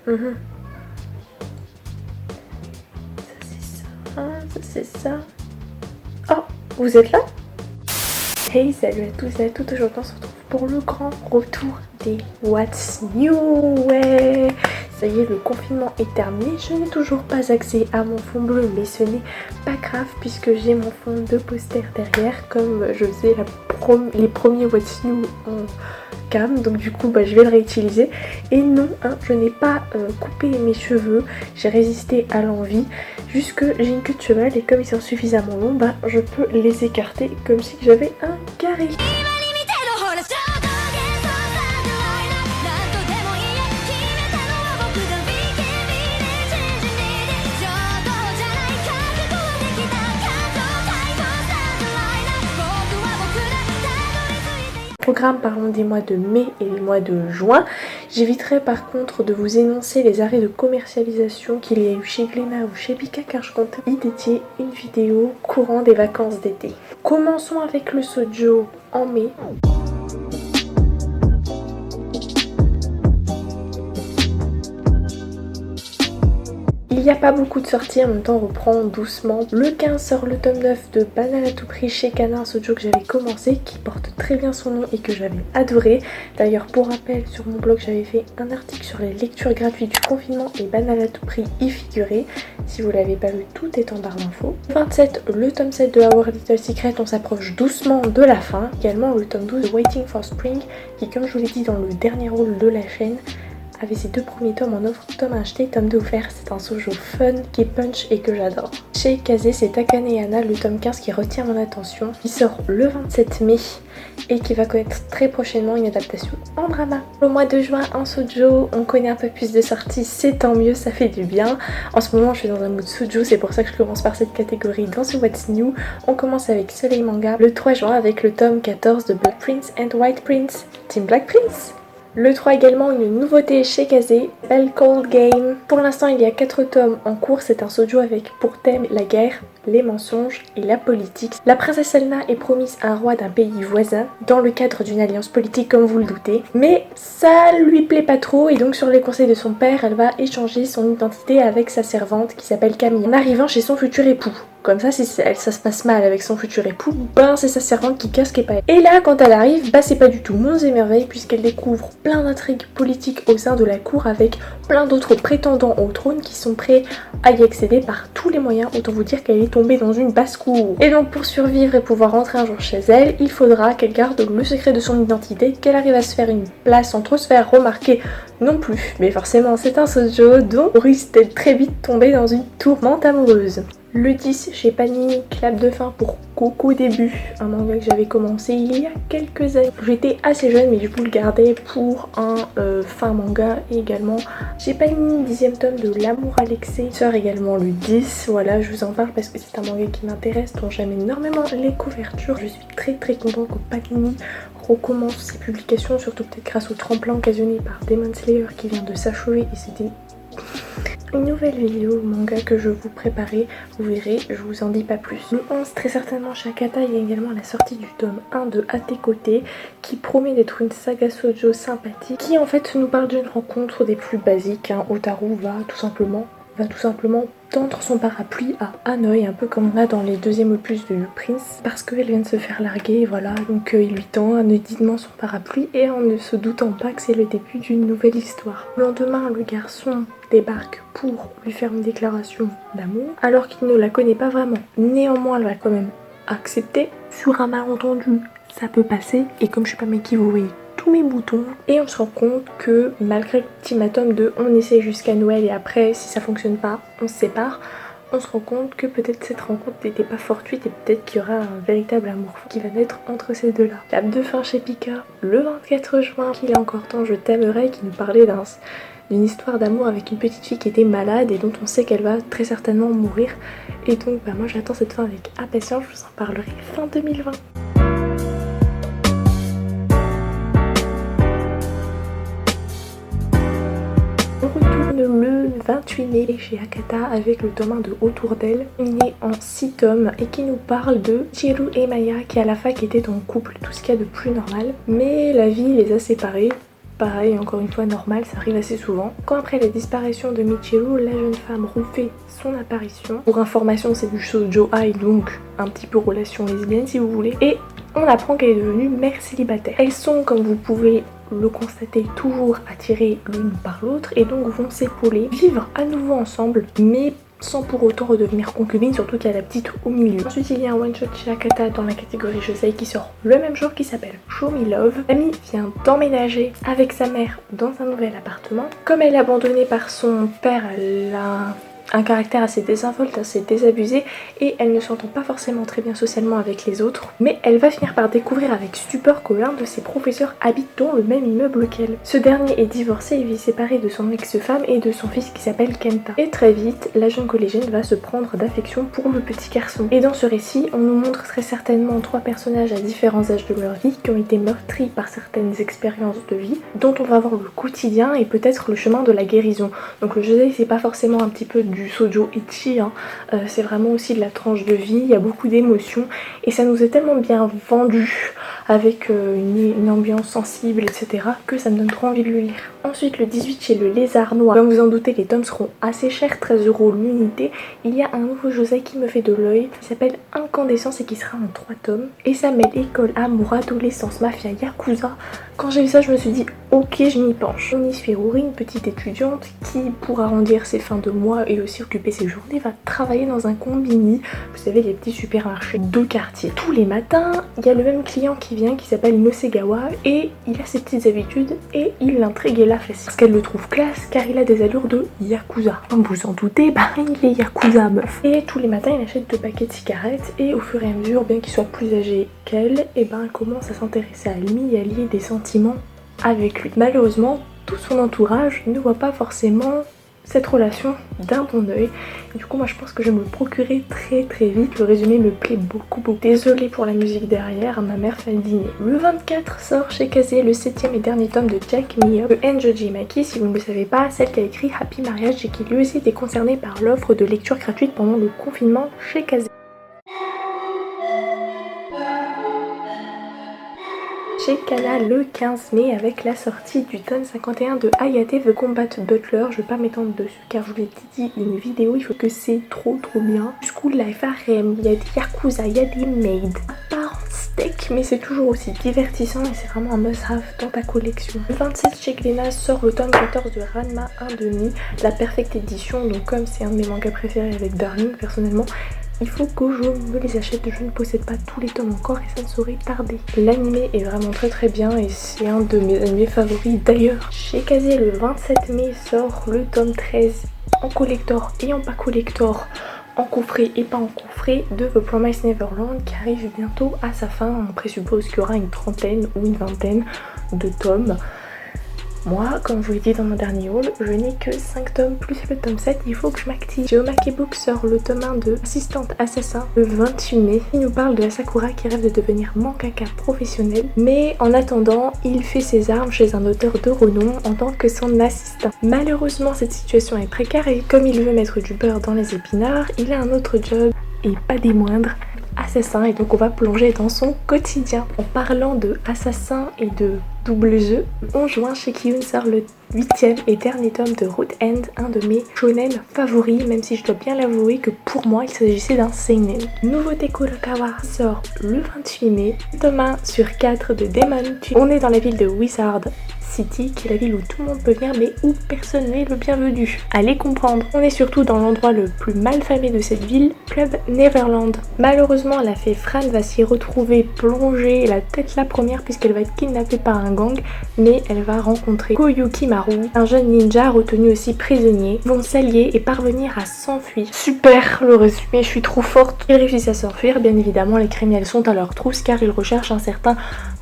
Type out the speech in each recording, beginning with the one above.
Mhm. Ça c'est ça. Oh, vous êtes là? Hey, salut à tous et à toutes, aujourd'hui on se retrouve pour le grand retour des What's New. Ouais, ça y est, le confinement est terminé, je n'ai toujours pas accès à mon fond bleu, mais ce n'est pas grave puisque j'ai mon fond de poster derrière, comme je faisais les premiers What's New en cam, donc du coup je vais le réutiliser. Et non, je n'ai pas coupé mes cheveux, j'ai résisté à l'envie, juste que j'ai une queue de cheval et comme ils sont suffisamment longs, je peux les écarter comme si j'avais un carré. Programme, parlons des mois de mai et des mois de juin. J'éviterai par contre de vous énoncer les arrêts de commercialisation qu'il y a eu chez Glénat ou chez Pika car je compte y dédier une vidéo courant des vacances d'été. Commençons avec le Sojo en mai. Il n'y a pas beaucoup de sorties, en même temps on reprend doucement. Le 15 sort le tome 9 de Banane à tout prix chez Canard, ce Sojo que j'avais commencé, qui porte très bien son nom et que j'avais adoré. D'ailleurs pour rappel, sur mon blog j'avais fait un article sur les lectures gratuites du confinement et Banane à tout prix y figurait. Si vous l'avez pas lu, tout est en barre d'infos. 27, le tome 7 de Our Little Secret, on s'approche doucement de la fin. Également le tome 12 de Waiting for Spring, qui comme je vous l'ai dit dans le dernier rôle de la chaîne, avait ses deux premiers tomes en offre, tome acheté, tome 2 offert. C'est un shoujo fun qui est punch et que j'adore. Chez Kazé, c'est Takane et Anna, le tome 15 qui retient mon attention, qui sort le 27 mai et qui va connaître très prochainement une adaptation en drama. Au mois de juin, un shoujo, on connaît un peu plus de sorties, c'est tant mieux, ça fait du bien. En ce moment, je suis dans un mood shoujo, c'est pour ça que je commence par cette catégorie dans ce What's New. On commence avec Soleil Manga le 3 juin avec le tome 14 de Black Prince and White Prince. Team Black Prince. Le 3 également, une nouveauté chez Kazé, Bell Cold Game. Pour l'instant, il y a 4 tomes en cours. C'est un shoujo avec pour thème la guerre, les mensonges et la politique. La princesse Selna est promise à un roi d'un pays voisin dans le cadre d'une alliance politique comme vous le doutez. Mais ça lui plaît pas trop et donc sur les conseils de son père, elle va échanger son identité avec sa servante qui s'appelle Camille en arrivant chez son futur époux. Comme ça, si ça se passe mal avec son futur époux, c'est sa servante qui casse les paillettes. Et là, quand elle arrive, c'est pas du tout monts et merveilles puisqu'elle découvre plein d'intrigues politiques au sein de la cour avec plein d'autres prétendants au trône qui sont prêts à y accéder par tous les moyens. Autant vous dire qu'elle est tombée dans une basse-cour. Et donc pour survivre et pouvoir rentrer un jour chez elle, il faudra qu'elle garde le secret de son identité, qu'elle arrive à se faire une place sans trop se faire remarquer non plus. Mais forcément, c'est un shoujo, donc on risque d'être très vite tombé dans une tourmente amoureuse. Le 10 chez Panini, clap de fin pour Coco Début, un manga que j'avais commencé il y a quelques années. J'étais assez jeune mais je vous le gardais pour un fin manga. Et également chez Panini, 10e tome de L'amour à l'excès, sort également le 10. Voilà, je vous en parle parce que c'est un manga qui m'intéresse, dont j'aime énormément les couvertures. Je suis très contente que Panini recommence ses publications, surtout peut-être grâce au tremplin occasionné par Demon Slayer qui vient de s'achever et c'était une nouvelle vidéo manga que je vous préparais, vous verrez, je vous en dis pas plus. Le 11, très certainement chez Akata, il y a également la sortie du tome 1 de À tes côtés qui promet d'être une saga shoujo sympathique qui en fait nous parle d'une rencontre des plus basiques. Otaru va tout simplement tendre son parapluie à Hanoï, un peu comme on a dans les deuxièmes opus de Prince, parce qu'elle vient de se faire larguer, voilà, donc il lui tend anodidement son parapluie et en ne se doutant pas que c'est le début d'une nouvelle histoire. Le lendemain, le garçon débarque pour lui faire une déclaration d'amour, alors qu'il ne la connaît pas vraiment. Néanmoins, elle va quand même accepter. Sur un malentendu, ça peut passer, et comme je suis pas mec qui vous voyez tous mes boutons, et on se rend compte que malgré l'ultimatum de on essaie jusqu'à Noël et après si ça fonctionne pas on se sépare, on se rend compte que peut-être cette rencontre n'était pas fortuite et peut-être qu'il y aura un véritable amour qui va naître entre ces deux là. Clap de fin chez Pika le 24 juin, qu'il est encore temps je t'aimerais, qui nous parlait d'une histoire d'amour avec une petite fille qui était malade et dont on sait qu'elle va très certainement mourir, et donc moi j'attends cette fin avec impatience, je vous en parlerai fin 2020. On retourne le 28 mai chez Akata avec le tome 1 de Autour d'elle, né en 6 tomes et qui nous parle de Chiru et Maya qui à la fac étaient en couple, tout ce qu'il y a de plus normal, mais la vie les a séparés pareil, encore une fois normal, ça arrive assez souvent. Quand après la disparition de Michiru, la jeune femme refait son apparition. Pour information, c'est du shoujo ai, donc un petit peu relation lesbienne si vous voulez. Et on apprend qu'elle est devenue mère célibataire. Elles sont, comme vous pouvez le constater, toujours attirées l'une par l'autre et donc vont s'épauler, vivre à nouveau ensemble, mais sans pour autant redevenir concubine, surtout qu'il y a la petite au milieu. Ensuite il y a un one shot chez Akata dans la catégorie Josei qui sort le même jour, qui s'appelle Show Me Love. L'amie vient d'emménager avec sa mère dans un nouvel appartement. Comme elle est abandonnée par son père, elle a un caractère assez désinvolte, assez désabusé, et elle ne s'entend pas forcément très bien socialement avec les autres, mais elle va finir par découvrir avec stupeur que l'un de ses professeurs habite dans le même immeuble qu'elle. Ce dernier est divorcé et vit séparé de son ex-femme et de son fils qui s'appelle Kenta. Et très vite, la jeune collégienne va se prendre d'affection pour le petit garçon. Et dans ce récit, on nous montre très certainement 3 personnages à différents âges de leur vie qui ont été meurtris par certaines expériences de vie, dont on va voir le quotidien et peut-être le chemin de la guérison. Donc le josei, c'est pas forcément un petit peu du shoujo ecchi, hein. C'est vraiment aussi de la tranche de vie, il y a beaucoup d'émotions et ça nous est tellement bien vendu avec une ambiance sensible, etc., que ça me donne trop envie de le lire. Ensuite, le 18 chez le Lézard Noir. Comme vous en doutez, les tomes seront assez chers, 13 € l'unité. Il y a un nouveau josei qui me fait de l'œil, qui s'appelle Incandescence et qui sera en 3 tomes. Et ça mêle école, amour, adolescence, mafia, yakuza. Quand j'ai vu ça, je me suis dit, ok, je m'y penche. On y suit Rory, une petite étudiante qui, pour arrondir ses fins de mois et aussi occuper ses journées, va travailler dans un combini. Vous savez, les petits supermarchés de quartier. Tous les matins, il y a le même client qui vient, qui s'appelle Nosegawa, et il a ses petites habitudes et il l'intrigue et la fait. Parce qu'elle le trouve classe, car il a des allures de yakuza. Comme vous en doutez, bah il est yakuza meuf. Et tous les matins, il achète 2 paquets de cigarettes, et au fur et à mesure, bien qu'il soit plus âgé qu'elle, et ben elle commence à s'intéresser à lui et à lier des sentiments avec lui. Malheureusement, tout son entourage ne voit pas forcément cette relation d'un bon oeil. Du coup, moi je pense que je vais me le procurer très vite. Le résumé me plaît beaucoup. Désolée pour la musique derrière, ma mère fait le dîner. Le 24 sort chez Kazé le 7e et dernier tome de Jack Me Up de Enjoji Maki. Si vous ne le savez pas, celle qui a écrit Happy Marriage et qui lui aussi était concernée par l'offre de lecture gratuite pendant le confinement chez Kazé. Chez Kana le 15 mai avec la sortie du tome 51 de Hayate The Combat Butler. Je vais pas m'étendre dessus car je vous l'ai dit, une vidéo, il faut que c'est trop bien. School Life harem, il y a des yakuza, il y a des maids. À part en steak, mais c'est toujours aussi divertissant et c'est vraiment un must-have dans ta collection. Le 27 chez Glénat sort le tome 14 de Ranma 1/2, la perfecte édition. Donc comme c'est un de mes mangas préférés avec Darling personnellement, il faut que je me les achète. Je ne possède pas tous les tomes encore et ça ne saurait tarder. L'animé est vraiment très bien et c'est un de mes animés favoris d'ailleurs. Chez Kazé le 27 mai sort le tome 13 en collector et en pas collector, en coffret et pas en coffret, de The Promised Neverland qui arrive bientôt à sa fin. On présuppose qu'il y aura une 30aine ou une 20aine de tomes. Moi, comme je vous l'ai dit dans mon dernier haul, je n'ai que 5 tomes plus le tome 7, il faut que je m'active. Geomake Book sort le tome 1 de Assistante Assassin le 28 mai. Il nous parle de la Sakura qui rêve de devenir mangaka professionnel, mais en attendant, il fait ses armes chez un auteur de renom en tant que son assistant. Malheureusement, cette situation est précaire et comme il veut mettre du beurre dans les épinards, il a un autre job, et pas des moindres, assassin, et donc on va plonger dans son quotidien. En parlant de assassin et de double jeu, le 11 juin chez Kiyun sort le 8e et dernier tome de Root End, un de mes shonen favoris, même si je dois bien l'avouer que pour moi il s'agissait d'un seinen. Nouveauté Kurokawa sort le 28 mai, tome 1 sur 4 de Demon. On est dans la ville de Wizard City, qui est la ville où tout le monde peut venir mais où personne n'est le bienvenu. Allez comprendre. On est surtout dans l'endroit le plus malfamé de cette ville, Club Neverland. Malheureusement, la fée Fran va s'y retrouver plongée la tête la première puisqu'elle va être kidnappée par un gang, mais elle va rencontrer Koyuki Maru, un jeune ninja retenu aussi prisonnier. Ils vont s'allier et parvenir à s'enfuir. Super le résumé, je suis trop forte. Ils réussissent à s'enfuir, bien évidemment les criminels sont à leur trousse car ils recherchent un certain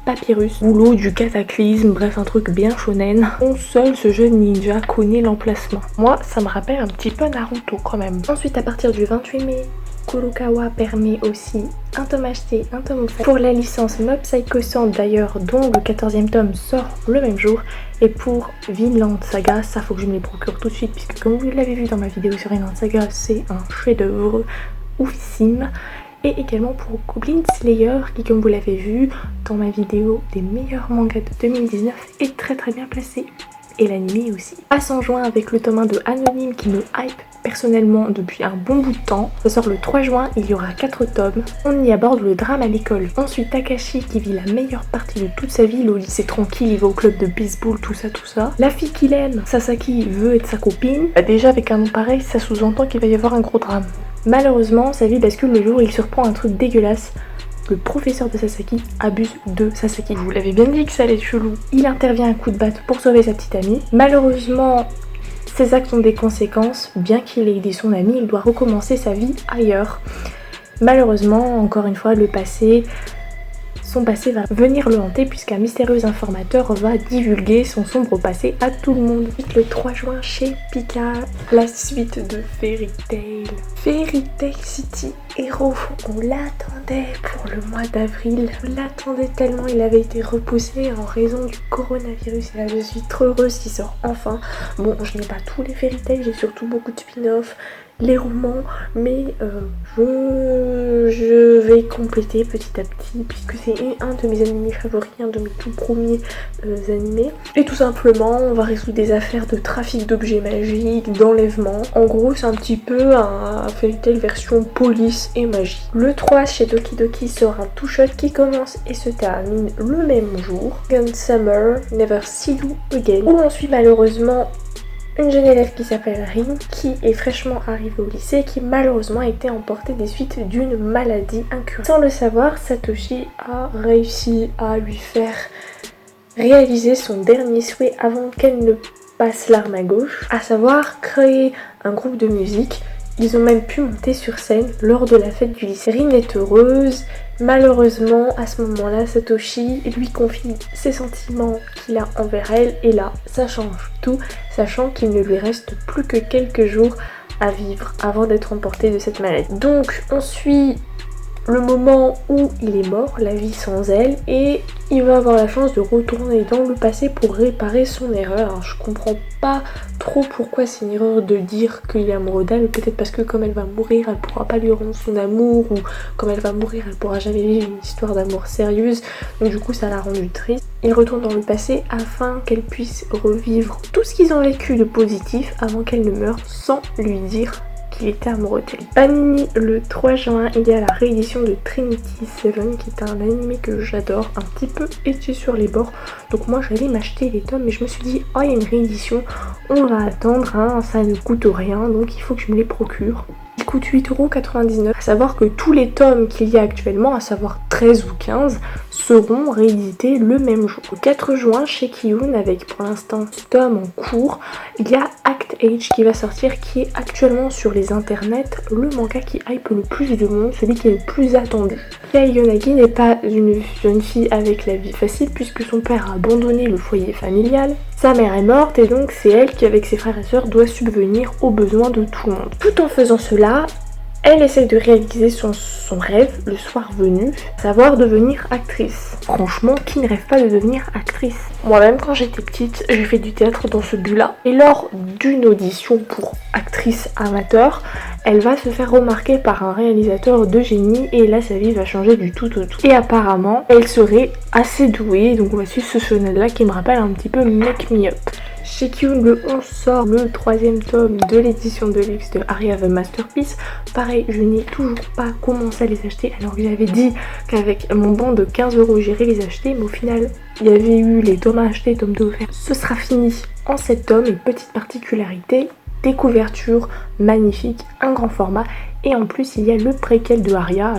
Papyrus, boulot du cataclysme, bref un truc bien shonen. Seul ce jeune ninja connaît l'emplacement. Moi ça me rappelle un petit peu Naruto quand même. Ensuite à partir du 28 mai, Kurokawa permet aussi un tome acheté, un tome offert pour la licence Mob Psycho 100 d'ailleurs, dont le 14e tome sort le même jour. Et pour Vinland Saga, ça faut que je me les procure tout de suite puisque comme vous l'avez vu dans ma vidéo sur Vinland Saga, c'est un chef-d'œuvre oufissime. et également pour Goblin Slayer qui, comme vous l'avez vu dans ma vidéo des meilleurs mangas de 2019, est très bien placé. Et l'anime aussi. À s'en joindre avec le tome 1 de Anonyme qui me hype personnellement depuis un bon bout de temps. Ça sort le 3 juin, il y aura 4 tomes. On y aborde le drame à l'école. Ensuite Takashi qui vit la meilleure partie de toute sa vie, au lycée tranquille, il va au club de baseball, tout ça. La fille qu'il aime, Sasaki, veut être sa copine. Déjà avec un nom pareil, ça sous-entend qu'il va y avoir un gros drame. Malheureusement, sa vie bascule le jour où il surprend un truc dégueulasse. Le professeur de Sasaki abuse de Sasaki. Vous l'avez bien dit que ça allait être chelou. Il intervient à coup de batte pour sauver sa petite amie. Malheureusement, ses actes ont des conséquences. Bien qu'il ait aidé son amie, il doit recommencer sa vie ailleurs. Malheureusement, encore une fois, son passé va venir le hanter puisqu'un mystérieux informateur va divulguer son sombre passé à tout le monde. Le 3 juin chez Pika, la suite de Fairy Tail. Fairy Tail City Hero, on l'attendait pour le mois d'avril. On l'attendait tellement, il avait été repoussé en raison du coronavirus. Et là je suis trop heureuse qu'il sort enfin. Bon, je n'ai pas tous les Fairy Tail, j'ai surtout beaucoup de spin-off, les romans, mais je vais compléter petit à petit puisque c'est un de mes animés favoris, un de mes tout premiers animés. Et tout simplement on va résoudre des affaires de trafic d'objets magiques, d'enlèvement. En gros c'est un petit peu un Fairy Tail version police et magie. Le 3 chez Doki Doki sort un two-shot qui commence et se termine le même jour. Gun Summer, Never See You Again, où on suit malheureusement une jeune élève qui s'appelle Rin, qui est fraîchement arrivée au lycée et qui malheureusement a été emportée des suites d'une maladie incurable. Sans le savoir, Satoshi a réussi à lui faire réaliser son dernier souhait avant qu'elle ne passe l'arme à gauche, à savoir créer un groupe de musique. Ils ont même pu monter sur scène lors de la fête du lycée. Rin est heureuse. Malheureusement, à ce moment-là, Satoshi lui confie ses sentiments qu'il a envers elle. Et là, ça change tout, sachant qu'il ne lui reste plus que quelques jours à vivre avant d'être emporté de cette maladie. Donc, on suit le moment où il est mort, la vie sans elle, et il va avoir la chance de retourner dans le passé pour réparer son erreur. Alors, je comprends pas trop pourquoi c'est une erreur de dire qu'il est amoureux d'elle, peut-être parce que comme elle va mourir, elle pourra pas lui rendre son amour, ou comme elle va mourir, elle pourra jamais vivre une histoire d'amour sérieuse, donc du coup ça l'a rendu triste. Il retourne dans le passé afin qu'elle puisse revivre tout ce qu'ils ont vécu de positif avant qu'elle ne meure sans lui dire qu'il était amoureux d'elle. Panini, le 3 juin, il y a la réédition de Trinity Seven qui est un animé que j'adore, un petit peu étui sur les bords. Donc moi j'allais m'acheter les tomes mais je me suis dit oh il y a une réédition, on va attendre, hein, ça ne coûte rien donc il faut que je me les procure. Il coûte 8,99€. À savoir que tous les tomes qu'il y a actuellement, à savoir 13 ou 15, seront réédités le même jour. Le 4 juin chez Kiyun, avec pour l'instant tome en cours, il y a Act Age qui va sortir, qui est actuellement sur les internets le manga qui hype le plus de monde, celui qui est le plus attendu. Kei Yonagi n'est pas une jeune fille avec la vie facile puisque son père a abandonné le foyer familial. Sa mère est morte et donc c'est elle qui avec ses frères et sœurs doit subvenir aux besoins de tout le monde. Tout en faisant cela, elle essaye de réaliser son rêve le soir venu, savoir devenir actrice. Franchement, qui ne rêve pas de devenir actrice? Moi-même, quand j'étais petite, j'ai fait du théâtre dans ce but-là. Et lors d'une audition pour actrice amateur, elle va se faire remarquer par un réalisateur de génie et là, sa vie va changer du tout au tout. Et apparemment, elle serait assez douée, donc on va suivre ce shonen-là qui me rappelle un petit peu Make Me Up. Chez Kiyun, le 11 sort le 3e tome de l'édition de luxe de Aria the Masterpiece. Pareil, je n'ai toujours pas commencé à les acheter alors que j'avais dit qu'avec mon bon de 15€ j'irais les acheter, mais au final il y avait eu les tomes à acheter, tomes d'offert. Ce sera fini en 7 tomes et petite particularité, des couvertures magnifiques, un grand format et en plus il y a le préquel de Aria,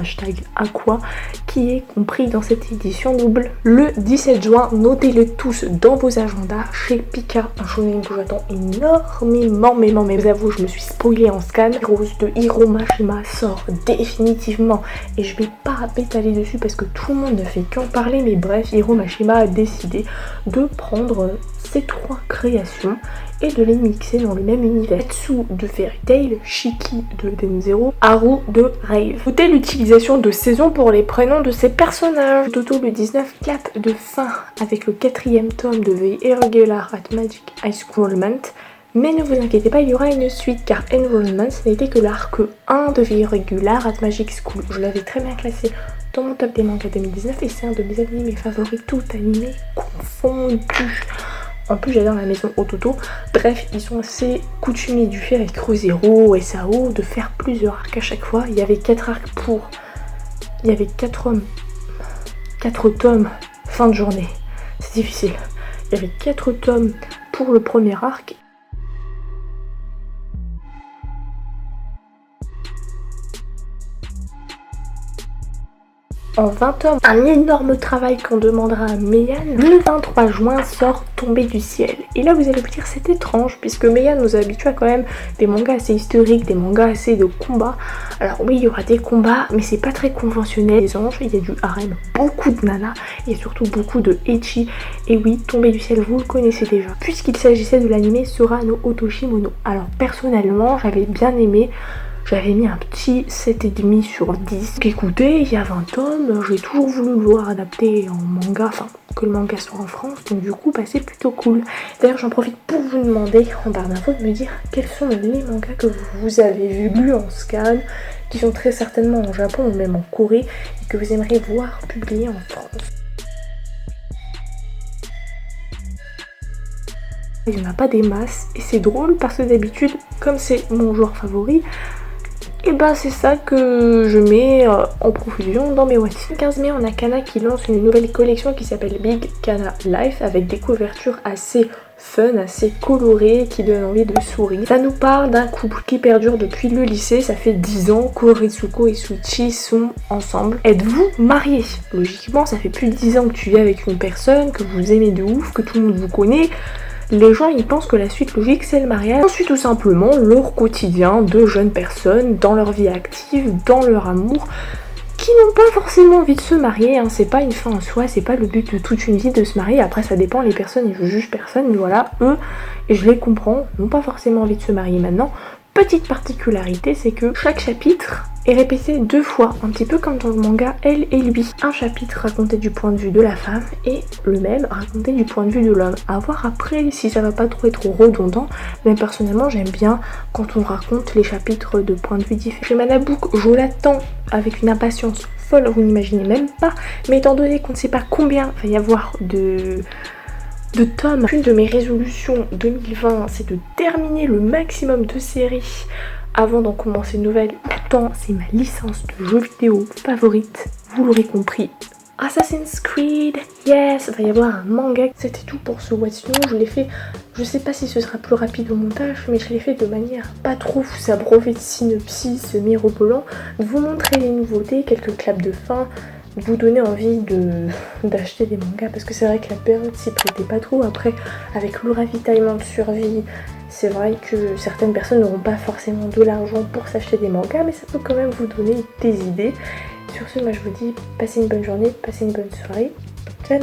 #Aqua, qui est compris dans cette édition double. Le 17 juin, notez-le tous dans vos agendas, chez Pika, un shonen que j'attends énormément, mais vous avouez, je me suis spoilée en scan. Rose de Hiro Mashima sort définitivement et je vais pas m'étaler dessus parce que tout le monde ne fait qu'en parler, mais bref, Hiro Mashima a décidé de prendre ces 3 créations et de les mixer dans le même univers. Etsu de Fairy Tail, Shiki de Denzero, Haru de Rave. Notez l'utilisation de saison pour les prénoms de ces personnages. Toto le 19 clap de fin avec le 4e tome de The Irregular at Magic High School Romance. Mais ne vous inquiétez pas, il y aura une suite car Enrollment ce n'était que l'arc 1 de vie régulière at Magic School. Je l'avais très bien classé dans mon top des mangas 2019 et c'est un de mes animés favoris, tout animé confondu. En plus j'adore la maison Ototo. Bref, ils sont assez coutumiers du fait avec Re:Zero et SAO de faire plusieurs arcs à chaque fois. Il y avait 4 arcs pour... Il y avait 4 tomes fin de journée. C'est difficile. Il y avait 4 tomes pour le premier arc. En 20 tomes, un énorme travail qu'on demandera à Meian. Le 23 juin sort Tombé du ciel. Et là vous allez vous dire c'est étrange puisque Meian nous a habitués à quand même des mangas assez historiques, des mangas assez de combats. Alors oui il y aura des combats mais c'est pas très conventionnel. Les anges, il y a du harem, beaucoup de nanas et surtout beaucoup de ecchi. Et oui, Tombé du ciel vous le connaissez déjà. Puisqu'il s'agissait de l'anime Sora no Otoshimono. Alors personnellement j'avais bien aimé. J'avais mis un petit 7,5 sur 10. Écoutez, il y a 20 tomes, j'ai toujours voulu le voir adapté en manga, enfin que le manga soit en France, donc du coup bah, c'est plutôt cool. D'ailleurs j'en profite pour vous demander en barre d'infos de me dire quels sont les mangas que vous avez lus en scan, qui sont très certainement en Japon ou même en Corée, et que vous aimeriez voir publiés en France. Il n'y en a pas des masses, et c'est drôle parce que d'habitude, comme c'est mon joueur favori, et ben c'est ça que je mets en profusion dans mes whatsapp. Le 15 mai, on a Kana qui lance une nouvelle collection qui s'appelle Big Kana Life avec des couvertures assez fun, assez colorées, qui donnent envie de sourire. Ça nous parle d'un couple qui perdure depuis le lycée, ça fait 10 ans qu'Oritsuko et Suichi sont ensemble. Êtes-vous mariés? Logiquement, ça fait plus de 10 ans que tu vis avec une personne, que vous aimez de ouf, que tout le monde vous connaît. Les gens ils pensent que la suite logique c'est le mariage. Ensuite tout simplement leur quotidien de jeunes personnes dans leur vie active, dans leur amour, qui n'ont pas forcément envie de se marier, hein. C'est pas une fin en soi, c'est pas le but de toute une vie de se marier. Après ça dépend les personnes et je juge personne, mais voilà, eux, et je les comprends, n'ont pas forcément envie de se marier maintenant. Petite particularité, c'est que chaque chapitre est répété 2 fois, un petit peu comme dans le manga Elle et lui. Un chapitre raconté du point de vue de la femme et le même raconté du point de vue de l'homme. À voir après si ça va pas trop être redondant, mais personnellement j'aime bien quand on raconte les chapitres de points de vue différents. Chez Manabook, je l'attends avec une impatience folle, vous n'imaginez même pas, mais étant donné qu'on ne sait pas combien va y avoir de tomes. Une de mes résolutions 2020, c'est de terminer le maximum de séries avant d'en commencer une nouvelle. Pourtant, c'est ma licence de jeux vidéo favorite, vous l'aurez compris. Assassin's Creed, yes, il va y avoir un manga. C'était tout pour ce What's New, je l'ai fait, je sais pas si ce sera plus rapide au montage, mais je l'ai fait de manière pas trop s'abreuver de synopsis mirobolant, de vous montrer les nouveautés, quelques claps de fin, vous donner envie d'acheter des mangas parce que c'est vrai que la période s'y prêtait pas trop. Après avec le ravitaillement de survie, c'est vrai que certaines personnes n'auront pas forcément de l'argent pour s'acheter des mangas, mais ça peut quand même vous donner des idées. Sur ce, moi je vous dis passez une bonne journée, passez une bonne soirée, ciao.